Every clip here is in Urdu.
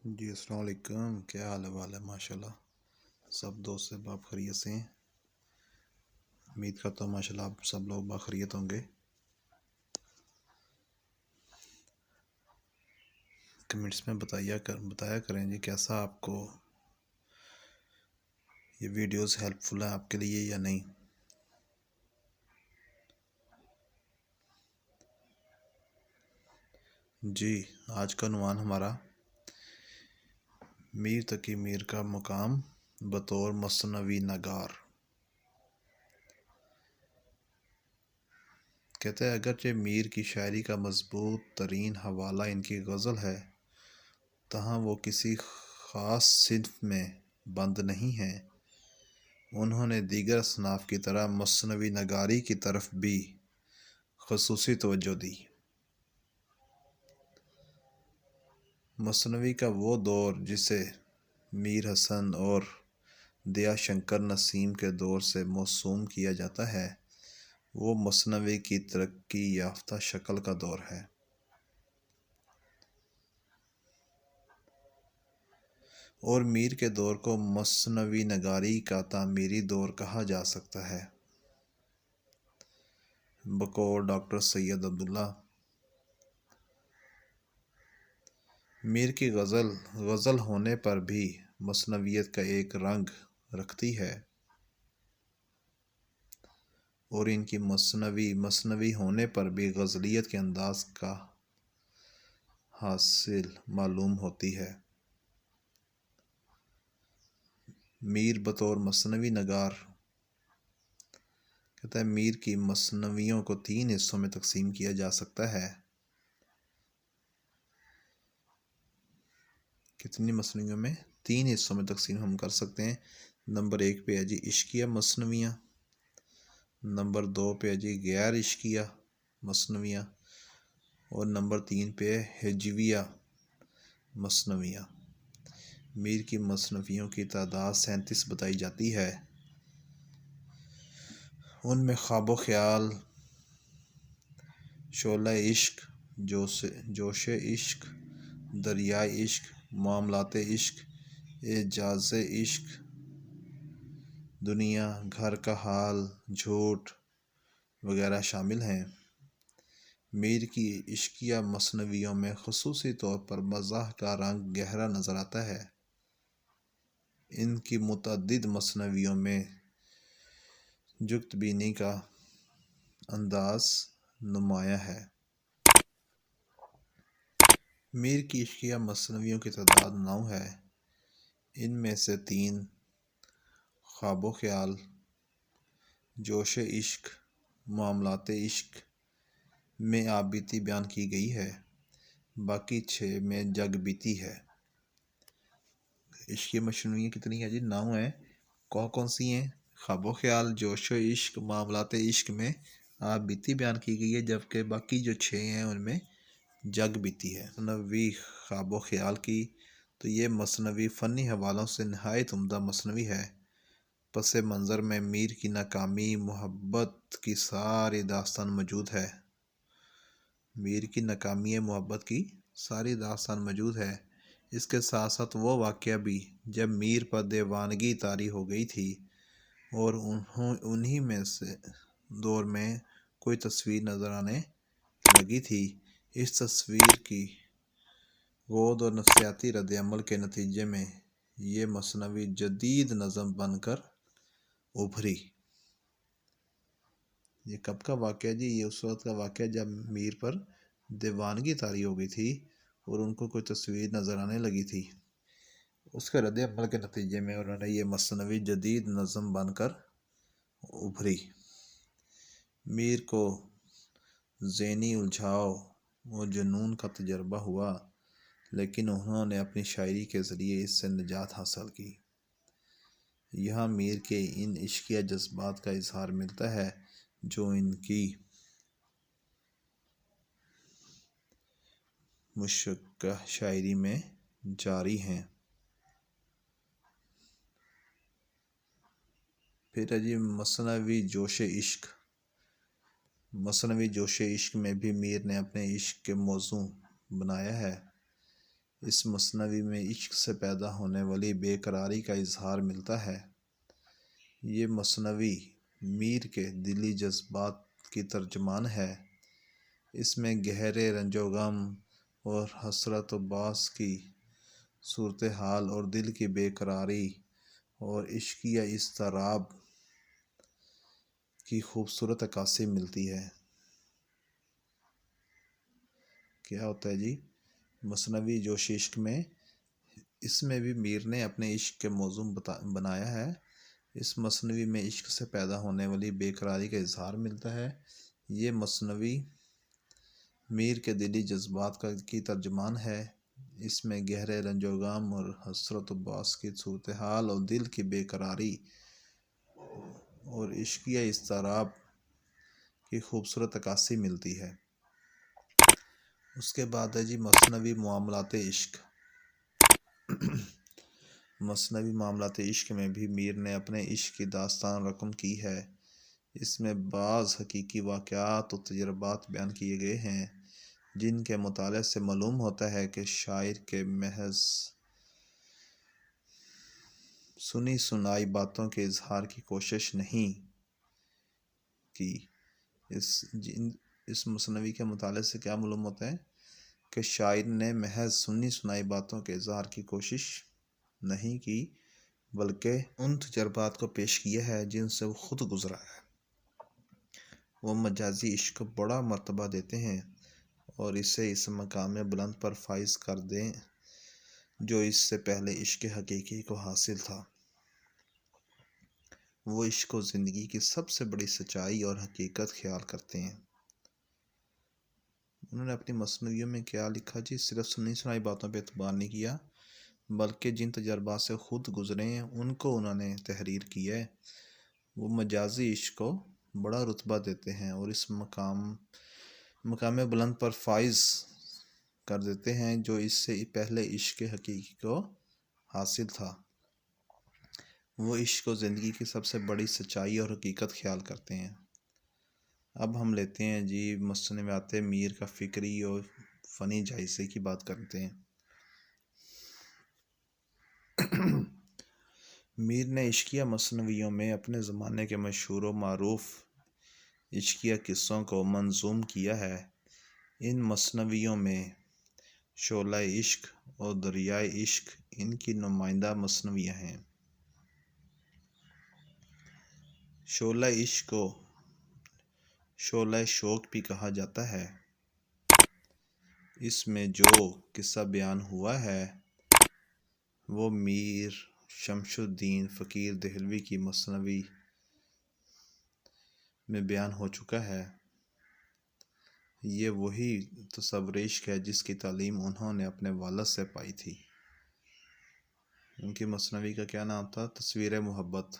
جی السلام علیکم، کیا حال ہے ماشاءاللہ سب دوست سے آپ خیریت سے ہیں؟ امید کرتا ہوں ماشاءاللہ آپ سب لوگ باخیریت ہوں گے۔ کمنٹس میں بتایا کریں جی کیسا آپ کو یہ ویڈیوز ہیلپ فل ہیں آپ کے لیے یا نہیں۔ جی آج کا عنوان ہمارا میر تقی میر کا مقام بطور مثنوی نگار۔ کہتے ہیں اگرچہ میر کی شاعری کا مضبوط ترین حوالہ ان کی غزل ہے، تاہم وہ کسی خاص صنف میں بند نہیں ہیں۔ انہوں نے دیگر اصناف کی طرح مثنوی نگاری کی طرف بھی خصوصی توجہ دی۔ مثنوی کا وہ دور جسے میر حسن اور دیا شنکر نسیم کے دور سے موسوم کیا جاتا ہے، وہ مثنوی کی ترقی یافتہ شکل کا دور ہے۔ اور میر کے دور کو مثنوی نگاری کا تعمیری دور کہا جا سکتا ہے۔ بقول ڈاکٹر سید عبداللہ، میر کی غزل ہونے پر بھی مثنویت کا ایک رنگ رکھتی ہے، اور ان کی مثنوی ہونے پر بھی غزلیت کے انداز کا حاصل معلوم ہوتی ہے۔ میر بطور مثنوی نگار، کہتا ہے میر کی مثنویوں کو 3 حصوں میں تقسیم کیا جا سکتا ہے۔ کتنی مثنویوں میں؟ 3 حصوں میں تقسیم ہم کر سکتے ہیں۔ نمبر 1 پہ ہے جی عشقیہ مثنویاں، نمبر 2 پہ ہے جی غیر عشقیہ مثنویاں، اور نمبر 3 پہ ہے ہجویہ مثنویاں۔ میر کی مثنویوں کی تعداد 37 بتائی جاتی ہے۔ ان میں خواب و خیال، شعلہ عشق، جوش عشق، دریائے عشق، معاملات عشق، اعجاز عشق، دنیا، گھر کا حال، جھوٹ وغیرہ شامل ہیں۔ میر کی عشقیہ مثنویوں میں خصوصی طور پر مزاح کا رنگ گہرا نظر آتا ہے۔ ان کی متعدد مثنویوں میں جگت بینی کا انداز نمایاں ہے۔ میر کی عشقیہ مثنویوں کی تعداد 9 ہے۔ ان میں سے 3 خواب و خیال، جوش عشق، معاملات عشق میں آپ بیتی بیان کی گئی ہے، باقی 6 میں جگ بیتی ہے۔ عشقیہ مثنویاں کتنی ہیں جی؟ 9 ہیں۔ کون سی ہیں؟ خواب و خیال، جوش و عشق، معاملات عشق میں آپ بیتی بیان کی گئی ہے، جبکہ باقی جو 6 ہیں ان میں جگ بیتی ہے۔ مثنوی خواب و خیال کی تو یہ مثنوی فنی حوالوں سے نہایت عمدہ مثنوی ہے۔ پس منظر میں میر کی ناکامی محبت کی ساری داستان موجود ہے۔ میر کی ناکامی محبت کی ساری داستان موجود ہے۔ اس کے ساتھ ساتھ وہ واقعہ بھی جب میر پر دیوانگی طاری ہو گئی تھی اور انہی میں سے دور میں کوئی تصویر نظر آنے لگی تھی۔ اس تصویر کی غور اور نفسیاتی رد عمل کے نتیجے میں یہ مثنوی جدید نظم بن کر ابھری۔ یہ کب کا واقعہ جی؟ یہ اس وقت کا واقعہ جب میر پر دیوانگی طاری ہو گئی تھی اور ان کو کوئی تصویر نظر آنے لگی تھی۔ اس کے رد عمل کے نتیجے میں انہوں نے یہ مثنوی جدید نظم بن کر ابھری۔ میر کو ذہنی الجھاؤ اور جنون کا تجربہ ہوا، لیکن انہوں نے اپنی شاعری کے ذریعے اس سے نجات حاصل کی۔ یہاں میر کے ان عشقیہ جذبات کا اظہار ملتا ہے جو ان کی مشکہ شاعری میں جاری ہیں۔ پھر ہے جی مثنوی جوش عشق۔ مثنوی جوش عشق میں بھی میر نے اپنے عشق کے موضوع بنایا ہے۔ اس مثنوی میں عشق سے پیدا ہونے والی بے قراری کا اظہار ملتا ہے۔ یہ مثنوی میر کے دلی جذبات کی ترجمان ہے۔ اس میں گہرے رنج و غم اور حسرت و باس کی صورتحال اور دل کی بے قراری اور عشقیہ اضطراب کی خوبصورت عکاسی ملتی ہے۔ کیا ہوتا ہے جی؟ مثنوی جوش عشق میں اس میں بھی میر نے اپنے عشق کے موضوع بنایا ہے۔ اس مثنوی میں عشق سے پیدا ہونے والی بے قراری کا اظہار ملتا ہے۔ یہ مثنوی میر کے دلی جذبات کی ترجمان ہے۔ اس میں گہرے رنج و غم اور حسرت و باس کی صورتحال اور دل کی بے قراری اور عشقیہ اضطراب کی خوبصورت عکاسی ملتی ہے۔ اس کے بعد ہے جی مثنوی معاملات عشق۔ مثنوی معاملات عشق میں بھی میر نے اپنے عشق کی داستان رقم کی ہے۔ اس میں بعض حقیقی واقعات و تجربات بیان کیے گئے ہیں جن کے مطالعے سے معلوم ہوتا ہے کہ شاعر کے محض سنی سنائی باتوں کے اظہار کی کوشش نہیں کی۔ اس مثنوی کے مطالعے سے کیا معلوم ہوتا ہے کہ شاعر نے محض سنی سنائی باتوں کے اظہار کی کوشش نہیں کی بلکہ ان تجربات کو پیش کیا ہے جن سے وہ خود گزرا ہے۔ وہ مجازی عشق کو بڑا مرتبہ دیتے ہیں اور اسے اس مقام بلند پر فائز کر دیں جو اس سے پہلے عشق حقیقی کو حاصل تھا۔ وہ عشق کو زندگی کی سب سے بڑی سچائی اور حقیقت خیال کرتے ہیں۔ انہوں نے اپنی مثنویوں میں کیا لکھا جی؟ صرف سنی سنائی باتوں پہ اعتبار نہیں کیا بلکہ جن تجربات سے خود گزرے ہیں ان کو انہوں نے تحریر کی ہے۔ وہ مجازی عشق کو بڑا رتبہ دیتے ہیں اور اس مقام بلند پر فائز کر دیتے ہیں جو اس سے پہلے عشق حقیقی کو حاصل تھا۔ وہ عشق کو زندگی کی سب سے بڑی سچائی اور حقیقت خیال کرتے ہیں۔ اب ہم لیتے ہیں جی مثنویات میر کا فکری اور فنی جائزے کی بات کرتے ہیں۔ میر نے عشقیہ مثنویوں میں اپنے زمانے کے مشہور و معروف عشقیہ قصوں کو منظوم کیا ہے۔ ان مثنویوں میں شعلہ عشق اور دریائے عشق ان کی نمائندہ مثنویاں ہیں۔ شعلہ عشق کو شعلہ شوق بھی کہا جاتا ہے۔ اس میں جو قصہ بیان ہوا ہے وہ میر شمس الدین فقیر دہلوی کی مثنوی میں بیان ہو چکا ہے۔ یہ وہی تصور عشق ہے جس کی تعلیم انہوں نے اپنے والد سے پائی تھی۔ ان کی مثنوی کا کیا نام تھا؟ تصویر محبت۔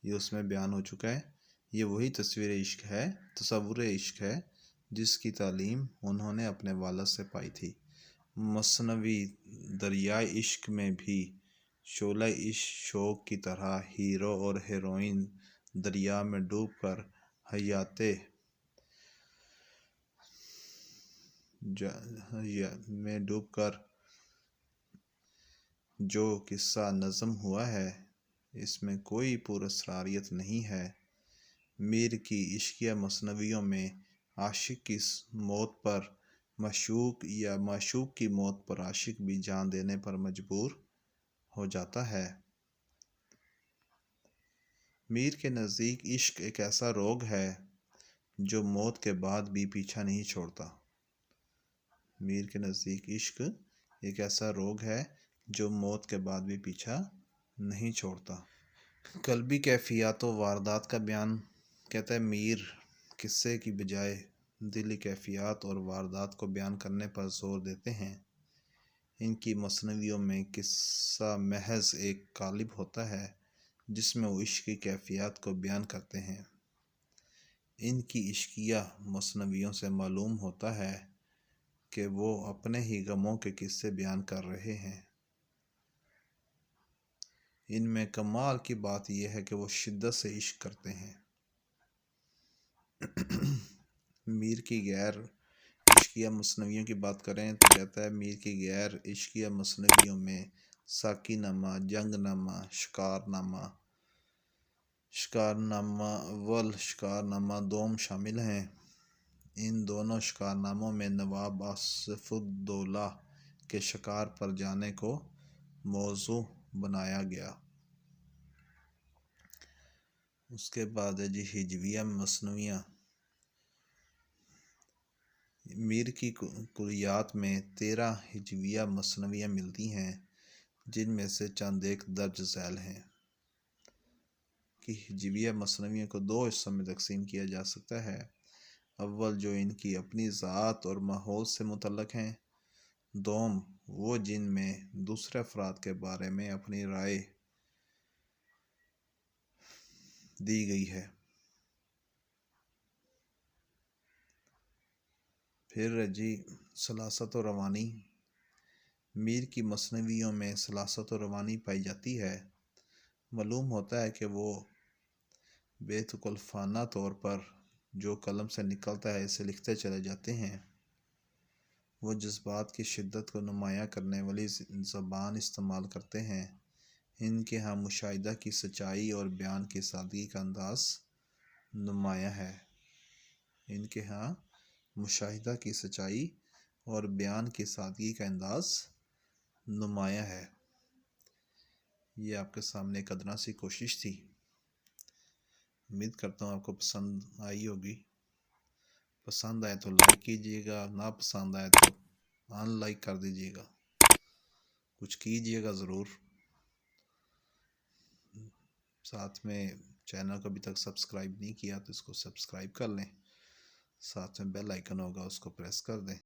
یہ اس میں بیان ہو چکا ہے۔ یہ وہی تصویر عشق ہے، تصور عشق ہے جس کی تعلیم انہوں نے اپنے والد سے پائی تھی۔ مثنوی دریائے عشق میں بھی شعلہ عشق شوق کی طرح ہیرو اور ہیروئن دریا میں ڈوب کر جو قصہ نظم ہوا ہے اس میں کوئی پر اسراریت نہیں ہے۔ میر کی عشقیہ مثنویوں میں عاشق کی موت پر معشوق یا معشوق کی موت پر عاشق بھی جان دینے پر مجبور ہو جاتا ہے۔ میر کے نزدیک عشق ایک ایسا روگ ہے جو موت کے بعد بھی پیچھا نہیں چھوڑتا۔ میر کے نزدیک عشق ایک ایسا روگ ہے جو موت کے بعد بھی پیچھا نہیں چھوڑتا۔ قلبی کیفیات و واردات کا بیان کہتا ہے میر قصے کی بجائے دلی کیفیات اور واردات کو بیان کرنے پر زور دیتے ہیں۔ ان کی مثنویوں میں قصہ محض ایک قالب ہوتا ہے جس میں وہ عشق کی کیفیات کو بیان کرتے ہیں۔ ان کی عشقیہ مثنویوں سے معلوم ہوتا ہے کہ وہ اپنے ہی غموں کے قصے بیان کر رہے ہیں۔ ان میں کمال کی بات یہ ہے کہ وہ شدت سے عشق کرتے ہیں۔ میر کی غیر عشقیہ عشقیہ مثنویوں کی بات کریں تو کہتا ہے میر کی غیر عشقیہ مثنویوں میں ساقی نامہ، جنگ نامہ، شکار نامہ اول، شکار نامہ دوم شامل ہیں۔ ان دونوں شکار ناموں میں نواب آصف الدولہ کے شکار پر جانے کو موضوع بنایا گیا۔ اس کے بعد ہے جی ہجویہ مثنویاں۔ میر کی کلیات میں 13 ہجویہ مثنویاں ملتی ہیں، جن میں سے چند ایک درج ذیل ہیں۔ کہ ہجویہ مثنویوں کو 2 حصوں میں تقسیم کیا جا سکتا ہے۔ اول جو ان کی اپنی ذات اور ماحول سے متعلق ہیں، دوم وہ جن میں دوسرے افراد کے بارے میں اپنی رائے دی گئی ہے۔ پھر جی سلاست و روانی۔ میر کی مثنویوں میں سلاست و روانی پائی جاتی ہے۔ معلوم ہوتا ہے کہ وہ بے تکلفانہ طور پر جو قلم سے نکلتا ہے اسے لکھتے چلے جاتے ہیں۔ وہ جذبات کی شدت کو نمایاں کرنے والی زبان استعمال کرتے ہیں۔ ان کے ہاں مشاہدہ کی سچائی اور بیان کی سادگی کا انداز نمایاں ہے۔ ان کے ہاں مشاہدہ کی سچائی اور بیان کی سادگی کا انداز نمایاں ہے۔ یہ آپ کے سامنے ایک ادنا سی کوشش تھی۔ امید کرتا ہوں آپ کو پسند آئی ہوگی۔ پسند آئے تو لائک کیجیے گا، نا پسند آئے تو ان لائک کر دیجیے گا۔ کچھ کیجیے گا ضرور۔ ساتھ میں چینل کو ابھی تک سبسکرائب نہیں کیا تو اس کو سبسکرائب کر لیں۔ ساتھ میں بیل آئیکن ہوگا، اس کو پریس کر دیں۔